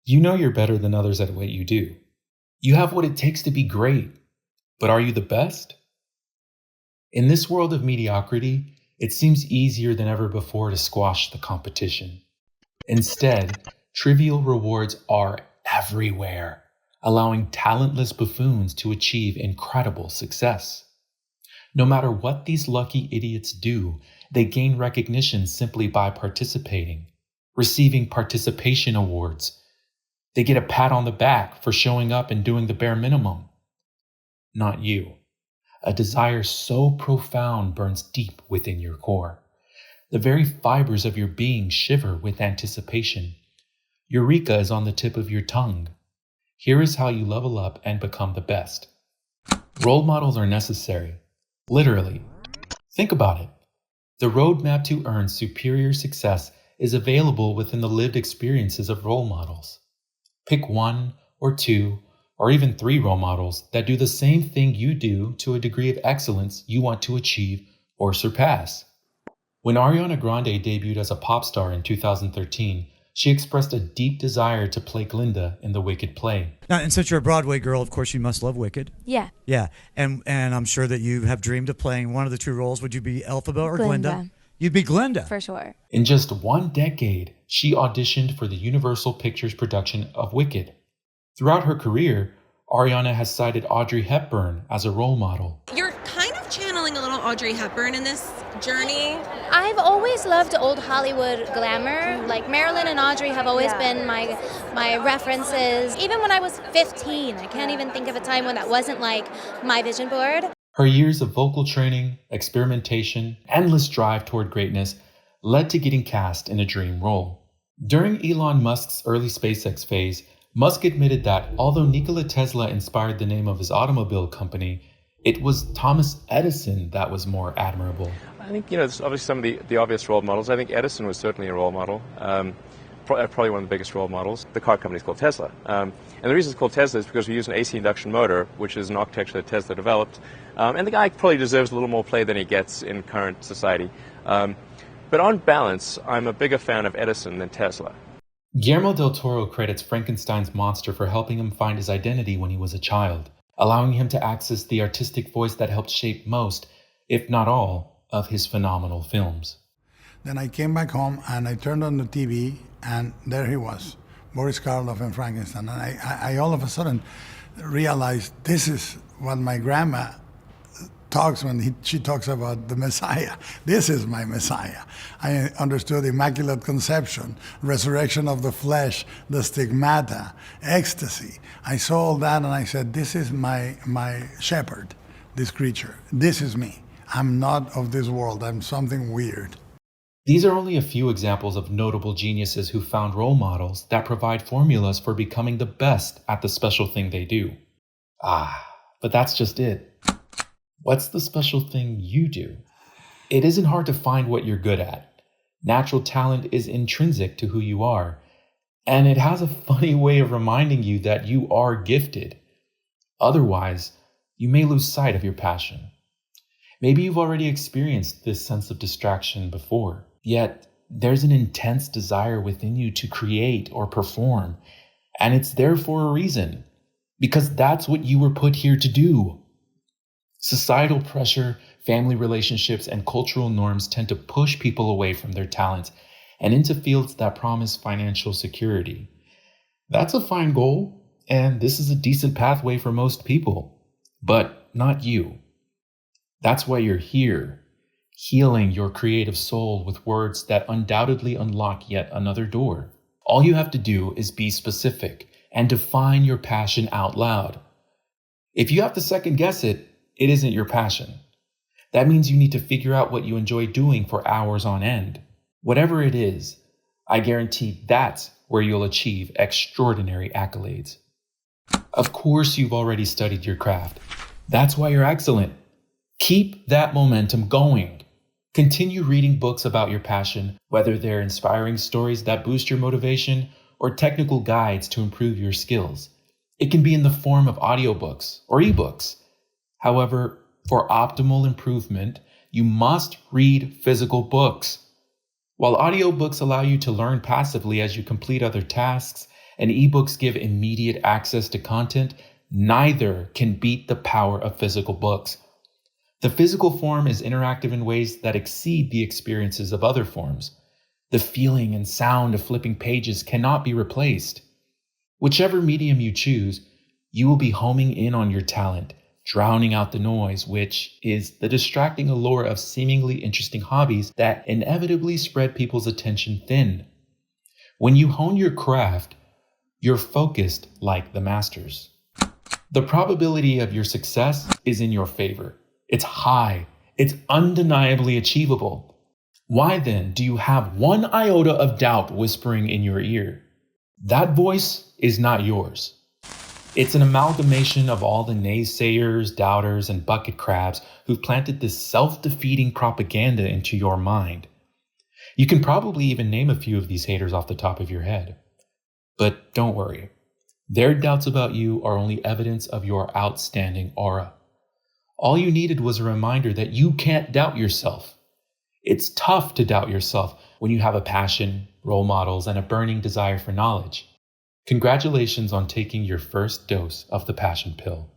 You know you're better than others at what you do. You have what it takes to be great. But are you the best? In this world of mediocrity, it seems easier than ever before to squash the competition. Instead, trivial rewards are everywhere, allowing talentless buffoons to achieve incredible success. No matter what these lucky idiots do, they gain recognition simply by participating, receiving participation awards. They get a pat on the back for showing up and doing the bare minimum. Not you. A desire so profound burns deep within your core. The very fibers of your being shiver with anticipation. Eureka is on the tip of your tongue. Here is how you level up and become the best. Role models are necessary. Literally. Think about it. The roadmap to earn superior success is available within the lived experiences of role models. Pick one or two or even 3 role models that do the same thing you do to a degree of excellence you want to achieve or surpass. When Ariana Grande debuted as a pop star in 2013, she expressed a deep desire to play Glinda in the Wicked play. Now, and since you're a Broadway girl, of course you must love Wicked. Yeah. Yeah, and I'm sure that you have dreamed of playing one of the 2 roles. Would you be Elphaba or Glinda? You'd be Glinda. For sure. In just 1 decade, she auditioned for the Universal Pictures production of Wicked. Throughout her career, Ariana has cited Audrey Hepburn as a role model. You're kind of channeling a little Audrey Hepburn in this journey. I've always loved old Hollywood glamour. Like Marilyn and Audrey have always been my references. Even when I was 15, I can't even think of a time when that wasn't like my vision board. Her years of vocal training, experimentation, endless drive toward greatness led to getting cast in a dream role. During Elon Musk's early SpaceX phase, Musk admitted that although Nikola Tesla inspired the name of his automobile company, it was Thomas Edison that was more admirable. I think, there's obviously some of the obvious role models. I think Edison was certainly a role model, probably one of the biggest role models. The car company is called Tesla. And the reason it's called Tesla is because we use an AC induction motor, which is an architecture that Tesla developed. And the guy probably deserves a little more play than he gets in current society. But on balance, I'm a bigger fan of Edison than Tesla. Guillermo del Toro credits Frankenstein's monster for helping him find his identity when he was a child, allowing him to access the artistic voice that helped shape most, if not all, of his phenomenal films. Then I came back home and I turned on the TV and there he was, Boris Karloff and Frankenstein. And I all of a sudden realized this is what my grandma talks when she talks about the Messiah. This is my Messiah. I understood Immaculate Conception, resurrection of the flesh, the stigmata, ecstasy. I saw all that and I said, this is my shepherd, this creature. This is me. I'm not of this world. I'm something weird. These are only a few examples of notable geniuses who found role models that provide formulas for becoming the best at the special thing they do. But that's just it. What's the special thing you do? It isn't hard to find what you're good at. Natural talent is intrinsic to who you are, and it has a funny way of reminding you that you are gifted. Otherwise, you may lose sight of your passion. Maybe you've already experienced this sense of distraction before, yet there's an intense desire within you to create or perform, and it's there for a reason, because that's what you were put here to do. Societal pressure, family relationships, and cultural norms tend to push people away from their talents and into fields that promise financial security. That's a fine goal, and this is a decent pathway for most people, but not you. That's why you're here, healing your creative soul with words that undoubtedly unlock yet another door. All you have to do is be specific and define your passion out loud. If you have to second guess it, it isn't your passion. That means you need to figure out what you enjoy doing for hours on end. Whatever it is, I guarantee that's where you'll achieve extraordinary accolades. Of course, you've already studied your craft. That's why you're excellent. Keep that momentum going. Continue reading books about your passion, whether they're inspiring stories that boost your motivation or technical guides to improve your skills. It can be in the form of audiobooks or ebooks. However, for optimal improvement, you must read physical books. While audiobooks allow you to learn passively as you complete other tasks, and ebooks give immediate access to content, neither can beat the power of physical books. The physical form is interactive in ways that exceed the experiences of other forms. The feeling and sound of flipping pages cannot be replaced. Whichever medium you choose, you will be homing in on your talent, drowning out the noise, which is the distracting allure of seemingly interesting hobbies that inevitably spread people's attention thin. When you hone your craft, you're focused like the masters. The probability of your success is in your favor. It's high. It's undeniably achievable. Why then do you have one iota of doubt whispering in your ear? That voice is not yours. It's an amalgamation of all the naysayers, doubters, and bucket crabs who've planted this self-defeating propaganda into your mind. You can probably even name a few of these haters off the top of your head. But don't worry. Their doubts about you are only evidence of your outstanding aura. All you needed was a reminder that you can't doubt yourself. It's tough to doubt yourself when you have a passion, role models, and a burning desire for knowledge. Congratulations on taking your first dose of the passion pill.